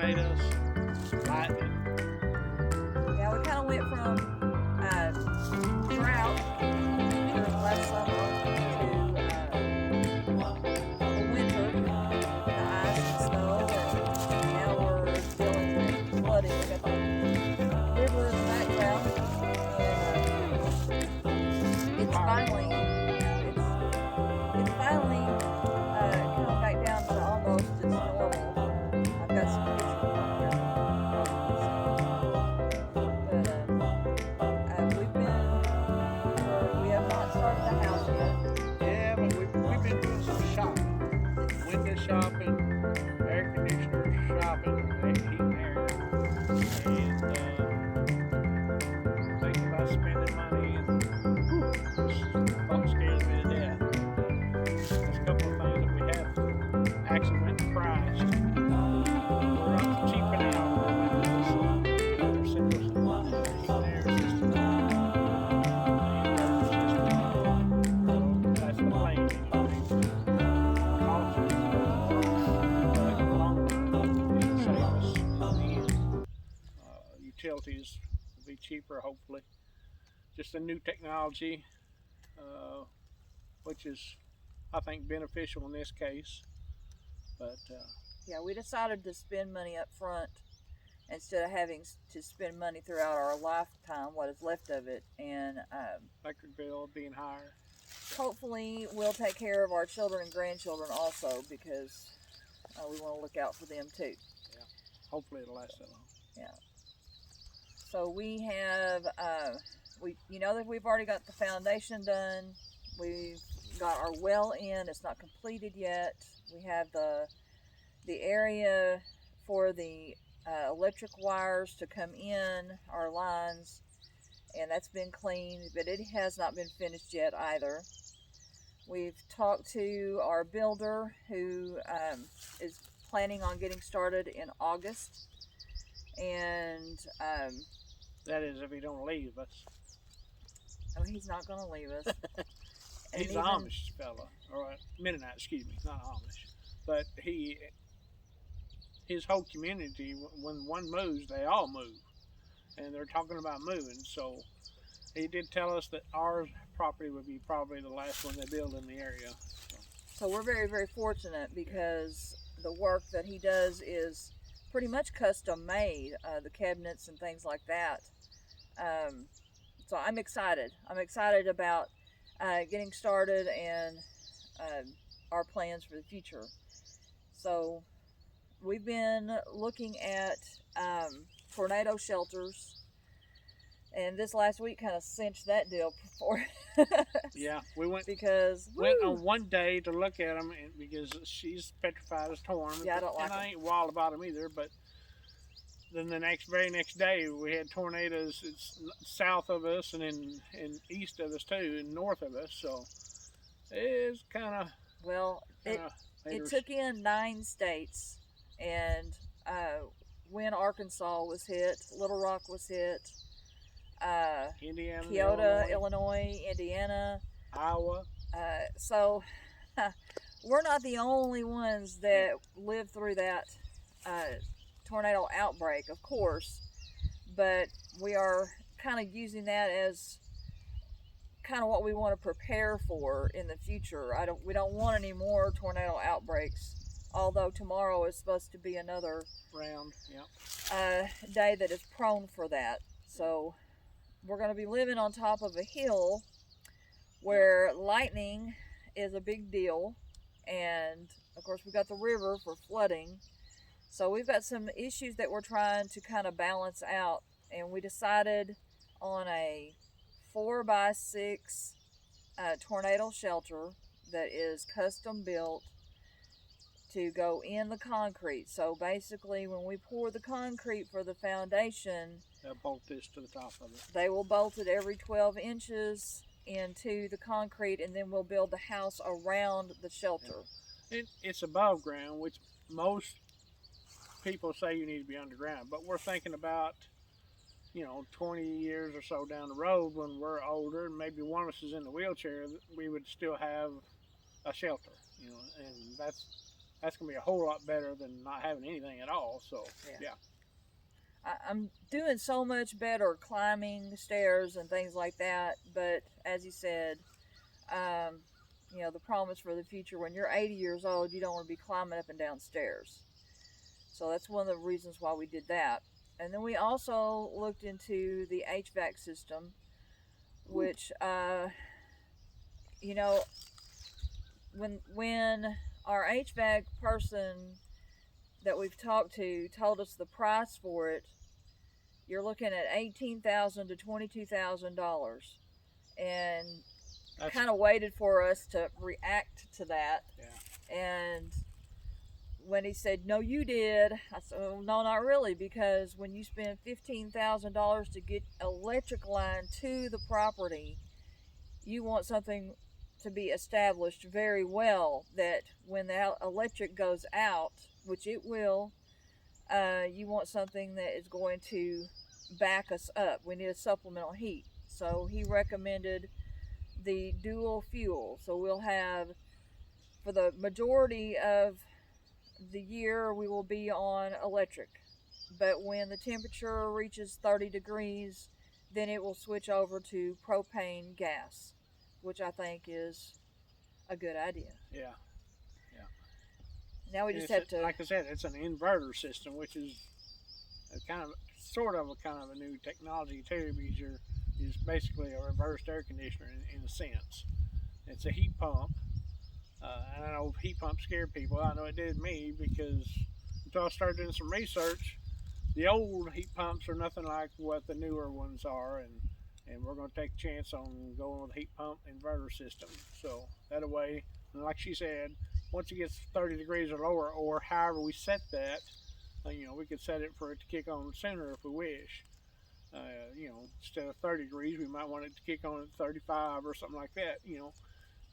tornadoes, lightning. Yeah, we kind of went from drought during last summer to the winter and the ice and snow, and now we're dealing with flooding. We got the river in the background, and it's finally, it's finally come back down to almost its normal. I've got some pictures on here y'all can see, but we have not started the house yet. Yeah, but we've been doing some shopping, window shopping, air conditioner shopping, heat and air, and thinking about spending money, and whew, this thought scares me to death. But there's a couple of things that we have actually went and priced. We're cheaping out on our windows, our single heat and air system, the inverter system. So that's the plan anyway. Cost is a little more, but in the long run, it'll save us in the end. Utilities will be cheaper, hopefully. Just a new technology, uh, which is, I think, beneficial in this case. But Yeah, we decided to spend money up front instead of having to spend money throughout our lifetime, what is left of it, and electric bill being higher, hopefully we'll take care of our children and grandchildren also because we want to look out for them too. yeah, hopefully it'll last that long. Yeah. So we have you know that we've already got the foundation done. We've got our well in. It's not completed yet. We have the area for the electric wires to come in our lines, and that's been cleaned, but it has not been finished yet either. We've talked to our builder who is planning on getting started in August, and that is if he don't leave us. oh, he's not going to leave us. He's an Amish fella, or Mennonite, excuse me, not Amish, but his whole community, when one moves, they all move, and they're talking about moving. So he did tell us that our property would be probably the last one they build in the area. So we're very, very fortunate because the work that he does is pretty much custom made, the cabinets and things like that. Um, so I'm excited. I'm excited about getting started and uh, our plans for the future. So we've been looking at tornado shelters, and this last week kind of cinched that deal for yeah, we went because on one day to look at them because she's petrified of storms. Yeah, I don't like and them. I ain't wild about them either. But then the very next day we had tornadoes. It's south of us and in east of us too, and north of us. So it's kind of well, it took in 9 states, and when Arkansas was hit, Little Rock was hit, Indiana, Kyoto, Illinois, Indiana, Iowa. So we're not the only ones that lived through that tornado outbreak, of course, but we are kind of using that as kind of what we want to prepare for in the future. We don't want any more tornado outbreaks. Although tomorrow is supposed to be another round, day that is prone for that. So we're going to be living on top of a hill where lightning is a big deal, and of course we got the river for flooding. So we've got some issues that we're trying to kind of balance out, and we decided on a 4x6 tornado shelter that is custom built to go in the concrete. So basically, when we pour the concrete for the foundation, they'll bolt this to the top of it. They will bolt it every 12 inches into the concrete, and then we'll build the house around the shelter. Yeah. It's above ground, which most people say you need to be underground, but we're thinking about 20 years or so down the road when we're older and maybe one of us is in the wheelchair, we would still have a shelter, and that's that's gonna be a whole lot better than not having anything at all. So yeah. I'm doing so much better climbing stairs and things like that. But as you said, you know, the promise for the future, when you're 80 years old, you don't want to be climbing up and down stairs. So that's one of the reasons why we did that. And then we also looked into the HVAC system, which, you know, when our HVAC person that we've talked to told us the price for it, you're looking at $18,000 to $22,000, and kind of waited for us to react to that. Yeah. And when he said, "No, you did," I said, "Oh, no, not really, because when you spend $15,000 to get electric line to the property, you want something to be established very well, that when the electric goes out, which it will, you want something that is going to back us up. We need a supplemental heat." So he recommended the dual fuel. So we'll have, for the majority of the year, we will be on electric. But when the temperature reaches 30 degrees, then it will switch over to propane gas, which I think is a good idea. Yeah. Now we just have to, like I said, it's an inverter system, which is a kind of a new technology too, because it's basically a reversed air conditioner in a sense. It's a heat pump. And I know heat pumps scare people. I know it did me, because until I started doing some research, the old heat pumps are nothing like what the newer ones are, and we're going to take a chance on going with a heat pump inverter system. So that way, like she said, once it gets 30 degrees or lower, or however we set that, you know, we could set it for it to kick on sooner if we wish. You know, instead of 30 degrees, we might want it to kick on at 35 or something like that. You know,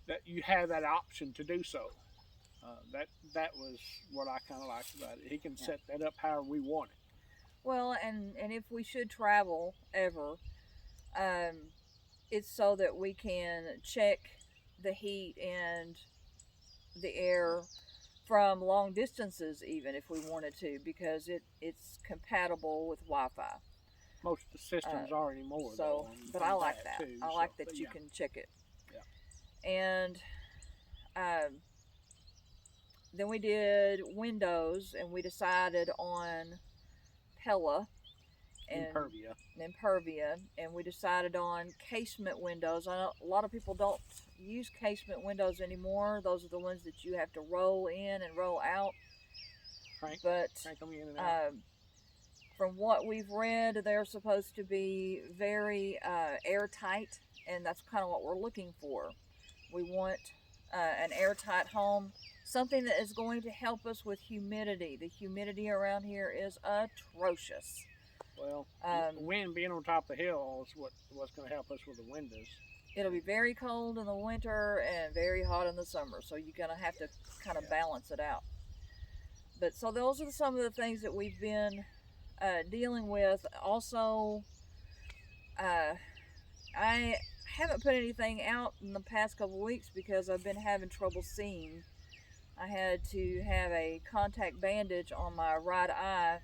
that you have that option to do so. That was what I kind of liked about it. He can set that up however we want it. well, and if we should travel ever, it's so that we can check the heat and the air from long distances, even if we wanted to, because it's compatible with Wi-Fi. Most of the systems are anymore. So, but I like that. Too, I like that you can check it. Yeah. And then we did windows, and we decided on Pella and Impervia, and we decided on casement windows. I know a lot of people don't use casement windows anymore. Those are the ones that you have to roll in and roll out. Crank them in and out. From what we've read, they're supposed to be very airtight, and that's kind of what we're looking for. We want an airtight home, something that is going to help us with humidity. The humidity around here is atrocious. Well, the wind being on top of the hill is what's going to help us with the windows. It'll be very cold in the winter and very hot in the summer, so you're going to have to kind of balance it out. But so those are some of the things that we've been dealing with. Also, I haven't put anything out in the past couple weeks because I've been having trouble seeing. I had to have a contact bandage on my right eye,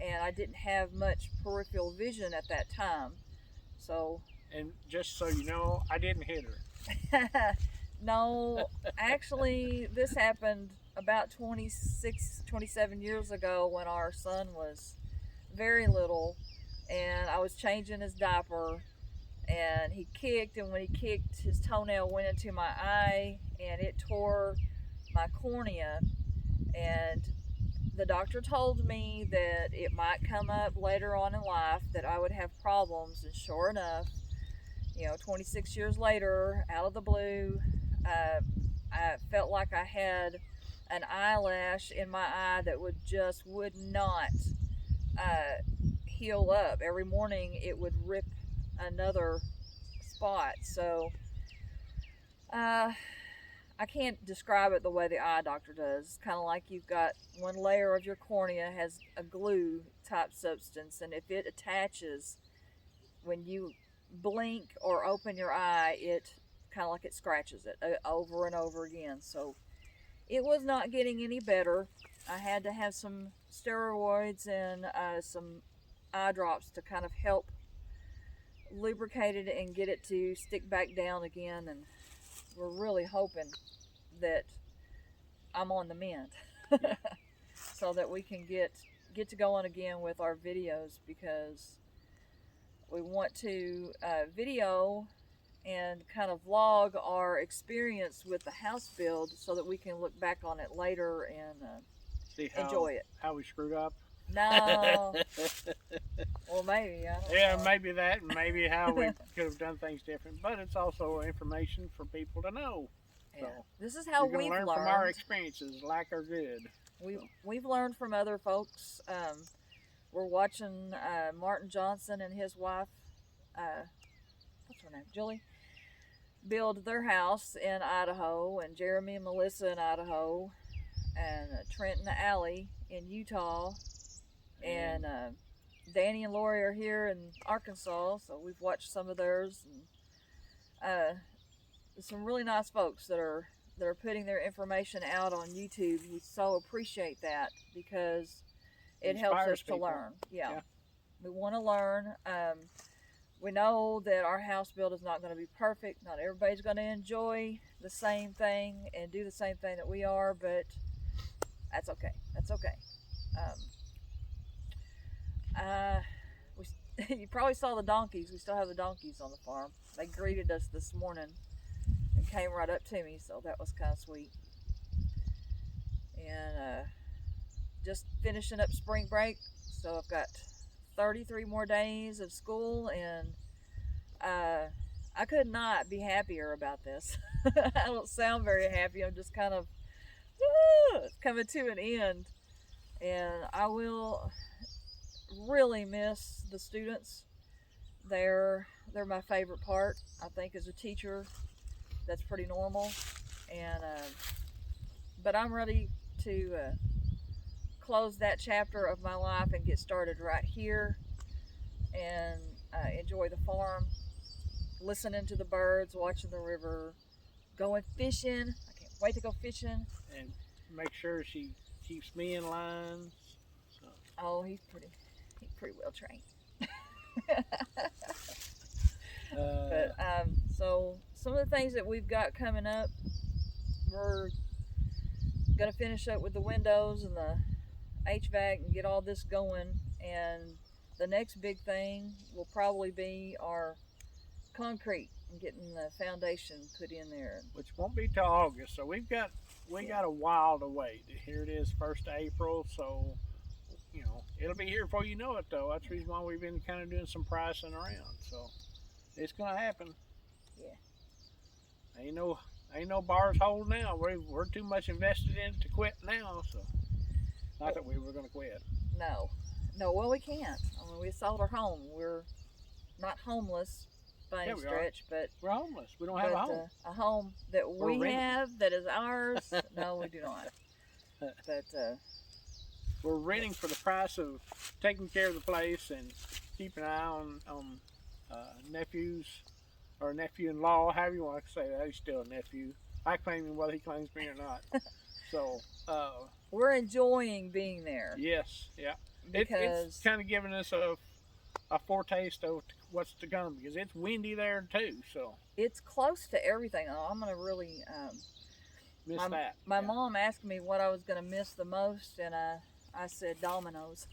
and I didn't have much peripheral vision at that time. So. And just so you know, I didn't hit her. No, actually, this happened about 26, 27 years ago when our son was very little, and I was changing his diaper, and he kicked, and when he kicked, his toenail went into my eye, and it tore my cornea. And the doctor told me that it might come up later on in life, that I would have problems, and sure enough, you know, 26 years later, out of the blue, I felt like I had an eyelash in my eye that would not heal up. Every morning it would rip another spot. So I can't describe it the way the eye doctor does. It's kind of like you've got one layer of your cornea has a glue type substance, and if it attaches when you blink or open your eye, it kind of like it scratches it over and over again. So it was not getting any better. I had to have some steroids and some eye drops to kind of help lubricate it and get it to stick back down again. And we're really hoping that I'm on the mend so that we can get to going again with our videos, because we want to video and kind of vlog our experience with the house build so that we can look back on it later and See how, enjoy it. how we screwed up. No. Well, maybe. I don't Yeah, know. maybe that, and maybe how we could have done things different. But it's also information for people to know. Yeah. So This is how you're gonna we've learn learned. from our experiences, like or good. We've learned from other folks. We're watching Martin Johnson and his wife, what's her name, Julie, build their house in Idaho, and Jeremy and Melissa in Idaho, and Trent and Allie in Utah, and Danny and Lori are here in Arkansas, so we've watched some of theirs. And some really nice folks that are putting their information out on YouTube. We so appreciate that, because it helps Inspires us to people. learn. Yeah. Yeah. We want to learn. We know that our house build is not going to be perfect. Not everybody's going to enjoy the same thing and do the same thing that we are, but that's okay. That's okay. You probably saw the donkeys. We still have the donkeys on the farm. They greeted us this morning and came right up to me, so that was kind of sweet. And just finishing up spring break, so I've got 33 more days of school, and I could not be happier about this. I don't sound very happy. I'm just kind of it's coming to an end, and I will really miss the students. They're my favorite part. I think as a teacher, that's pretty normal, and but I'm ready to close that chapter of my life and get started right here and enjoy the farm, listening to the birds, watching the river, going fishing. I can't wait to go fishing. And make sure she keeps me in line. So. Oh, he's pretty well trained. But so some of the things that we've got coming up, we're gonna finish up with the windows and the HVAC and get all this going, and the next big thing will probably be our concrete and getting the foundation put in there. Which won't be till August, so we got a while to wait. Here it is, 1st of April, so you know it'll be here before you know it. Though that's the reason why we've been kind of doing some pricing around. So it's gonna happen. Yeah. Ain't no bars hold now. We're too much invested in it to quit now. So not that we were gonna quit. No. Well, we can't. I mean, we sold our home. We're not homeless by any Yeah, we are. stretch, but We're homeless. We don't have a home. A home that We're we renting. have that is ours. No, we do not. But We're renting for the price of taking care of the place and keeping an eye on nephews or nephew-in-law, however you want to say that. He's still a nephew. I claim him whether he claims me or not. So we're enjoying being there. yes, yeah. Because It's kind of giving us a foretaste of what's to come, because it's windy there too. So it's close to everything. Oh, I'm gonna really miss that. My Yeah. mom asked me what I was gonna miss the most, and I said Domino's.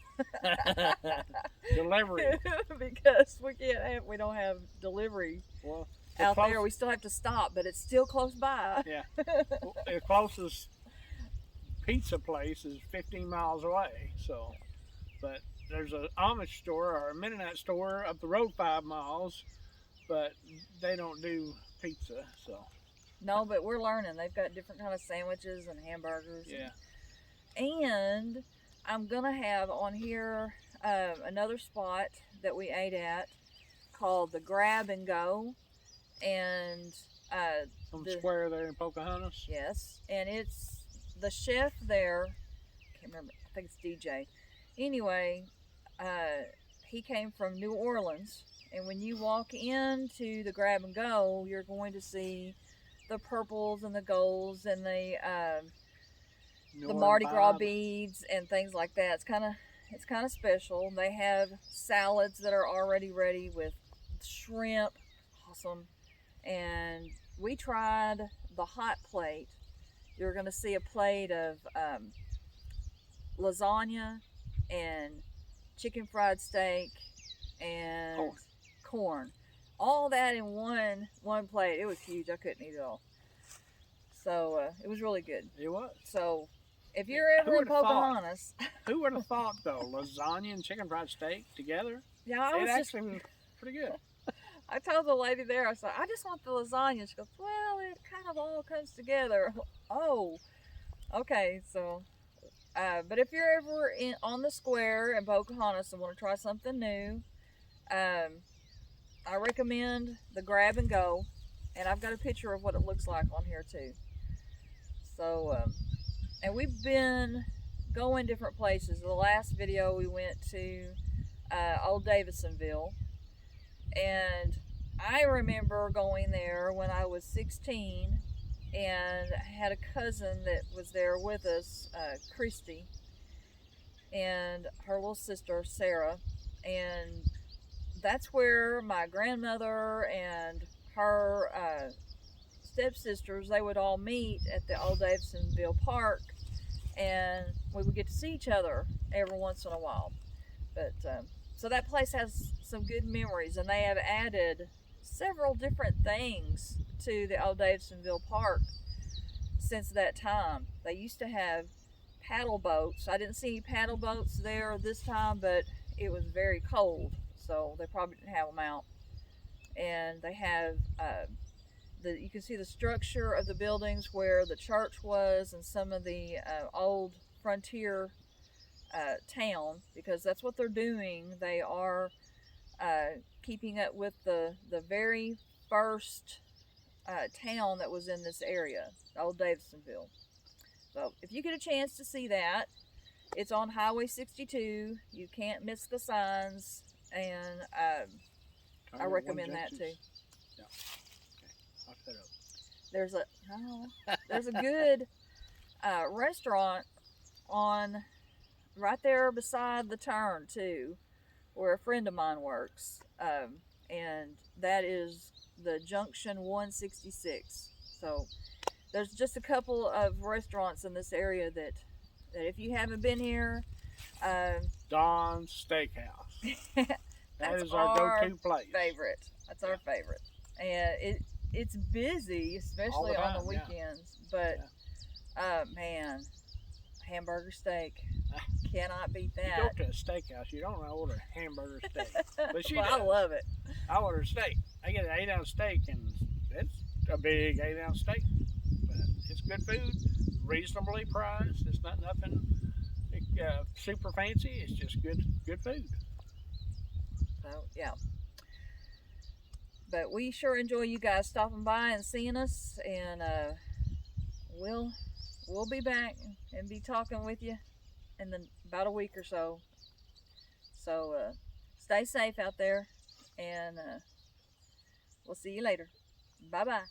Delivery. Because we don't have delivery Well, out there. We still have to stop, but it's still close by. Yeah. The closest pizza place is 15 miles away. So, but there's an Amish store or a Mennonite store up the road 5 miles, but they don't do pizza. So, No, but we're learning. They've got different kind of sandwiches and hamburgers. yeah. And I'm gonna have on here another spot that we ate at called the Grab and Go, and On the square there in Pocahontas. yes, and it's the chef there. Can't remember. I think it's DJ. Anyway, he came from New Orleans, and when you walk into the Grab and Go, you're going to see the purples and the golds and the New the Orleans Mardi Gras vibe. beads and things like that. It's kind of special. They have salads that are already ready with shrimp, awesome. And we tried the hot plate. You're going to see a plate of lasagna and chicken fried steak and corn. All that in one plate. It was huge. I couldn't eat it all. So it was really good. It was. So if you're Who ever in would've thought? Pocahontas, Who would have thought though, lasagna and chicken fried steak together? yeah, I It was just actually was pretty good. I told the lady there, I said, I just want the lasagna. She goes, well, it kind of all comes together. Oh, okay. So, but if you're ever on the square in Pocahontas and want to try something new, I recommend the Grab and Go. And I've got a picture of what it looks like on here too. So, and we've been going different places. The last video we went to Old Davisonville. And I remember going there when I was 16 and I had a cousin that was there with us, Christy, and her little sister, Sarah. And that's where my grandmother and her stepsisters, they would all meet at the Old Davisonville Park, and we would get to see each other every once in a while. But so that place has some good memories, and they have added several different things to the Old Davisonville Park since that time. They used to have paddle boats. I didn't see any paddle boats there this time, but it was very cold, so they probably didn't have them out. And they have you can see the structure of the buildings where the church was and some of the old frontier town, because that's what they're doing. They are keeping up with the very first town that was in this area, Old Davisonville. So if you get a chance to see that, it's on Highway 62. You can't miss the signs, and I recommend that too. Yeah. Okay. I'll shut up. There's a good restaurant on right there beside the turn too, where a friend of mine works, and that is the Junction 166. So there's just a couple of restaurants in this area that if you haven't been here, Don's Steakhouse. That that's is our go-to place. Favorite. That's our favorite, and it's busy, especially on the weekends. But man, hamburger steak. Cannot beat that. You go to a steakhouse, you don't order a hamburger steak. But she well, does. I love it. I order steak. I get an 8-ounce steak, and it's a big 8-ounce steak. But it's good food, reasonably priced. It's not nothing super fancy. It's just good food. So yeah. But we sure enjoy you guys stopping by and seeing us, and we'll be back and be talking with you in about a week or so. So stay safe out there, and we'll see you later. Bye bye.